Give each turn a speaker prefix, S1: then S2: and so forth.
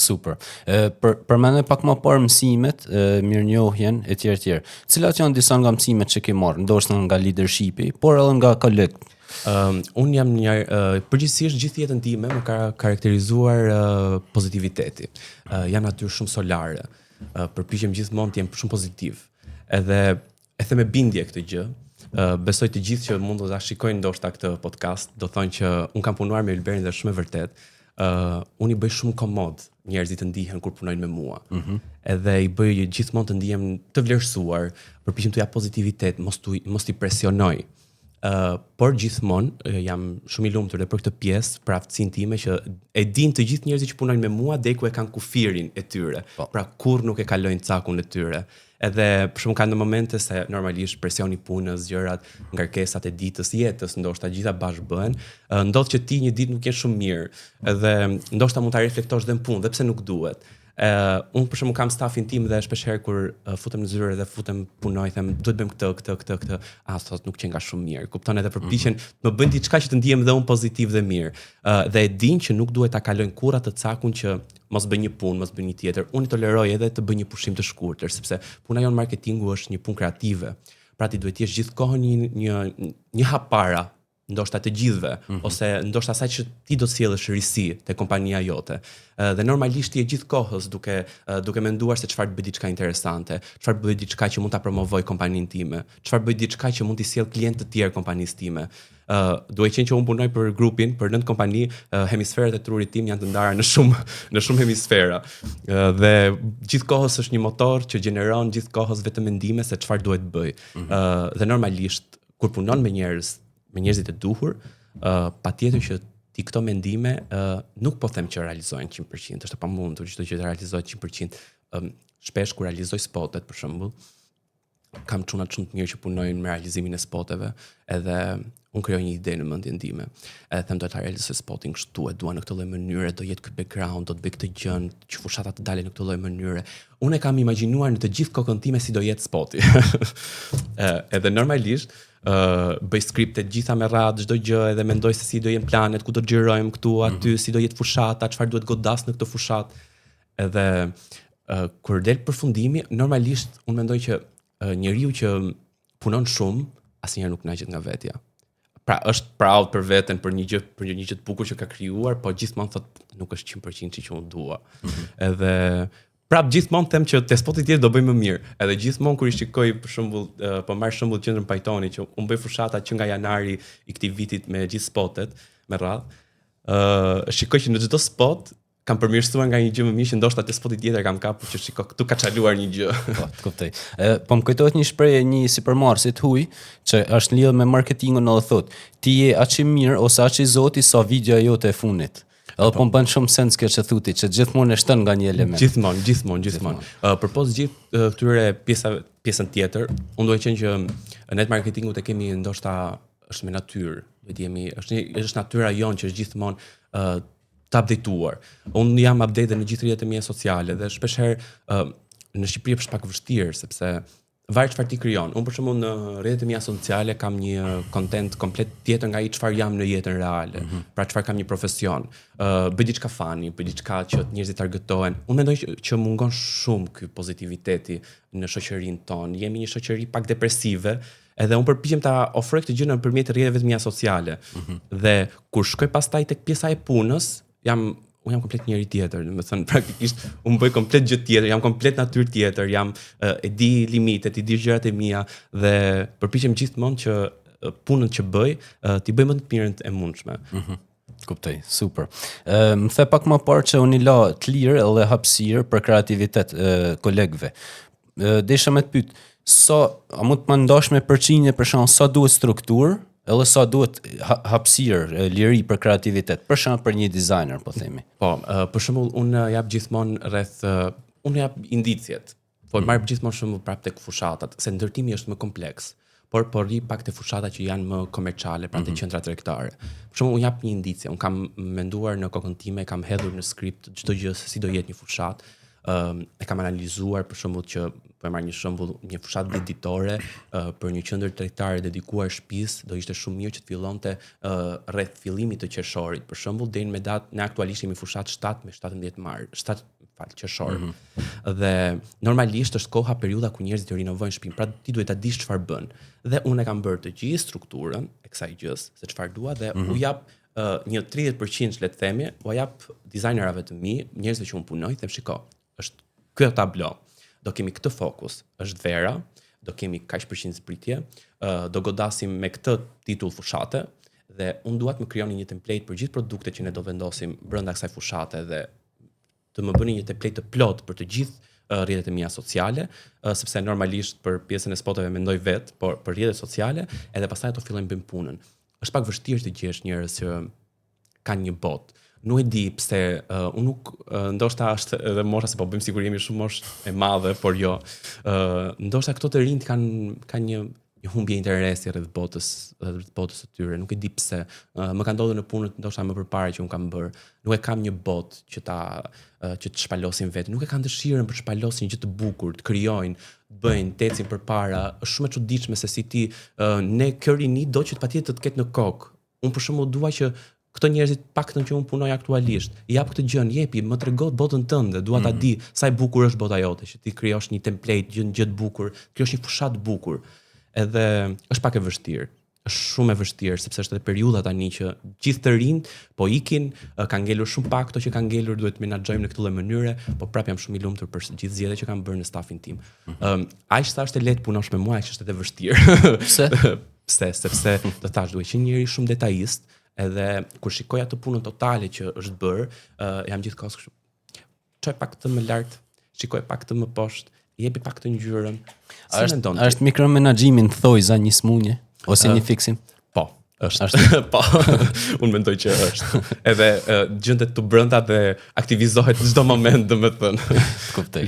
S1: Super. Përmendë pak më parë mësimet, mirënjohjen etj etj. Cilat janë disa nga mësimet që ke marrë, ndoshta nga leadershipi, por edhe nga kolegët?
S2: Unë jam përgjithsisht gjithë jetën time më ka karakterizuar pozitiviteti. Jam natyrë shumë solare. Përpiqem gjithmonë të jem shumë pozitiv. Edhe e them me bindje këtë gjë. Besoj të gjithë që mund të ta shikojnë ndoshta këtë podcast, do thonë që un kam punuar me Ylberin dhe shumë e vërtet. Unë i bëj shumë komod njerëzit të ndihen kur punojnë me mua. Edhe i bëj gjithmonë të ndihem të vlerësuar, përpiqem të jap pozitivitet, mos i presionoj. Por gjithmonë jam shumë i lumtur edhe për këtë pjesë, për aftësinë time që e din të gjithë njerëzit që punojnë me mua deri ku e kanë kufirin e tyre. Pra kurrë nuk e kalojnë cakun e tyre. Edhe për shkak kanë në momente se normalisht presioni punës, gjërat, ngarkesat e ditës, jetës, ndoshta gjitha bashkë bëhen, ndodh që ti një ditë nuk je shumë mirë, edhe ndoshta mund ta reflektosh dhe në punë, dhe pse nuk duhet. Unë për shembull kam stafin tim dhe shpeshherë kur futem në zyrë dhe futem punoj, them duhet bëjmë këtë, thot nuk qen nga shumë mirë. Kupton, edhe përpiqen të më bëjnë diçka që të ndihem dhe unë pozitiv dhe mirë. Dhe e din që nuk duhet ta kalojnë kurrë atë cakun që mos bëj një punë, mos bëj një tjetër. Unë toleroj edhe të bëj një pushim të shkurtër, sepse puna jon marketingu është një punë kreative. Pra ti duhet të jesh gjithkohon një hap para, ndoshta të gjithëve, ose ndoshta asaj që ti do të sjellësh risi te kompania jote. Dhe normalisht ti je gjithkohës duke menduar se çfarë të bëj diçka interesante, çfarë bëj diçka që mund ta promovoj kompaninë time, çfarë bëj diçka që mund t'i sjell klientë të tjerë kompanisë time. Duhet qenë që unë punoj për grupin, për 9 kompani, hemisferët e trurit tim janë të ndara në shumë hemisfera. Dhe gjithkohës është një motor që gjeneron gjithkohës vetëm mendime se çfarë duhet bëj. Dhe normalisht kur punon me njerëzit e duhur, patjetër që ti këto mendime nuk po them që realizohen 100%, është e pamundur çdo gjë të realizohet 100%. Shpesh kur realizoj spotet për shembull, kam çuna shumë të mirë që punojnë me realizimin e spoteve, edhe unë krijoj një ide në mendjen time. Edhe them do ta realizoj spotin kështu, e dua në këtë lloj mënyre, do jetë ky background, do të bëj këtë gjë, që fushata të dalin në këtë lloj mënyre. Unë e kam imagjinuar në të gjithë kokën time si do jetë spoti. Edhe normalisht bëj skripte gjitha me radhë, çdo gjë, edhe mendoj se si do jenë planet, ku do xhirojmë këtu aty, si do jetë fushata, çfarë duhet godas në këtë fushat. Edhe kur del përfundimi, normalisht unë mendoj që njeriu që punon shumë asnjëherë nuk kënaqet nga vetja. Pra është proud për veten për një gjë të bukur që ka krijuar, po gjithmonë thot nuk është 100% që unë dua. Edhe prap gjithmonë them që te spoti tjetër do bëj më mirë. Edhe gjithmonë kur i shikoj për shembull, po marr shembull qendrën Pajtoni që unë bëj fushata që nga janari i këtij vitit me gjithë spotet me radhë. Shikoj që në çdo spot kam përmirësuar nga një gjë më mirë që ndoshta te spoti tjetër kam kapur që shiko këtu ka çaluar një gjë.
S1: Po, të kuptoj. Po më kujtohet një shprehje një sipërmarrësit huaj që është lidhur me marketingun, edhe thotë, ti je aq i mirë ose aq i zoti sa videoja jote e fundit. Edhe po më bën shumë sens kjo që thuti, që gjithmonë e shton nga një element.
S2: Gjithmonë. Përpos gjithë këtyre pjesën tjetër, unë duhet të thënë që net marketingu te kemi ndoshta është me natyrë, është natyra jonë që është gjithmonë të updateuar. Unë jam update në gjithë rrjetet e mia sociale dhe shpeshherë në Shqipëri është pak vështirë sepse varet çfarë ti krijon. Unë për shembull në rrjetet e mia sociale kam një content komplet tjetër nga ai çfarë jam në jetën reale. Pra çfarë kam një profesion. Bëj diçka funny, bëj diçka që njerëzit targetohen. Unë mendoj që mungon shumë ky pozitiviteti në shoqërinë tonë. Jemi një shoqëri pak depresive. Edhe unë përpiqem ta ofroj këtë gjë nëpërmjet rrjeteve të mia sociale. Dhe kur shkoj pastaj tek pjesa e punës, unë jam komplet njëri tjetër, domethënë praktikisht unë bëj komplet gjë tjetër, jam komplet natyrë tjetër, e di limitet, i di gjërat e mia dhe përpiqem gjithmonë që punën që bëj, t'i bëj më të mirën e mundshme.
S1: Kuptoj, super. Më the pak më parë që unë i la të lirë edhe hapësirë për kreativitet kolegëve. Desha me të pyet, a mund të më ndosh me përqindje për shkak sa duhet strukturë, edhe sa duhet hapësirë, liri për kreativitet, për shembull për një designer, po themi.
S2: Po, për shembull unë jap gjithmonë unë jap indicjet. Po marr gjithmonë shembull prapë tek fushatat, se ndërtimi është më kompleks. Por rri pak te fushatat që janë më komerciale, pra te qendra tregtare. Për shembull unë jap një indicie, unë kam menduar në kokën time, kam hedhur në skript çdo gjë se si do jetë një fushat. e kam analizuar për shembull që po e marr një shembull, një fushatë venditore për një qendër tregtare dedikuar shtëpisë, do ishte shumë mirë që të fillonte rreth fillimit të qershorit. Për shembull, deri me datë, ne aktualisht kemi fushatë 7 me 17 qershor. Dhe normalisht është koha periudha ku njerëzit të rinovojnë shtëpinë. Pra ti duhet ta dish çfarë bën. Dhe unë e kam bërë të gjithë strukturën e kësaj gjës, se çfarë dua dhe u jap një 30% le të themi, u jap dizajnerave të mi, njerëzve që unë punoj, them shiko, është ky tablo. Do kemi këtë fokus, është vera, do kemi kaq përqind zbritje, do godasim me këtë titull fushate dhe unë dua të më krijoni një template për gjithë produktet që ne do vendosim brenda kësaj fushate dhe të më bëni një template të plot për të gjithë rrjetet e mia sociale, sepse normalisht për pjesën e spoteve mendoj vet, por për rrjetet sociale, edhe pastaj ato fillojnë bëjnë punën. Është pak vështirë të gjesh njerëz që kanë një botë. Nuk e di pse unë nuk ndoshta është edhe mosha se po bëjmë sikur jemi shumë moshë e madhe, por jo. Ndoshta këto të rinjt kanë një humbje interesi rreth botës së tyre. Nuk e di pse. Më ka ndodhur në punët ndoshta më përpara që un kam bërë. Nuk e kam një botë që të shpalosin vetë. Nuk e kanë dëshirën për të shpalosin gjë të bukur, të krijojnë, të bëjnë, të ecin përpara. Është shumë e çuditshme se si ti ne kjo rini do që patjetër të ketë në kokë. Un për shembull dua që këto njerëzit paktën që un punoj aktualisht, i jap këtë gjën, jepi, më trego botën tënde, dua ta di sa e bukur është bota jote, që ti krijosh një template, gjë të bukur, krijosh një fushatë të bukur. Edhe është pak e vështirë. Është shumë e vështirë sepse është edhe periudha tani që gjithë të rinjt po ikin, kanë ngelur shumë pak ato që kanë ngelur, duhet të menaxhojmë në këtë lloj mënyre, po prap jam shumë i lumtur për gjithë zgjedhjet që kanë bërë në stafin tim. Aq sa është e lehtë punosh me mua, aq është edhe vështirë.
S1: Pse?
S2: Pse? Sepse do thash duhet që njëri shumë detajist, edhe kur shikoj atë punën totale që është bërë, jam gjithkohës kështu. Çoj pak të më lart, shikoj pak të më poshtë, jepi pak të ngjyrën.
S1: Është mikromenaxhimi në thojza një smunje ose një fiksim?
S2: Po, është. Po. Unë mendoj që është. Edhe gjendet të brenda dhe aktivizohet çdo moment, domethënë.
S1: Kuptoj.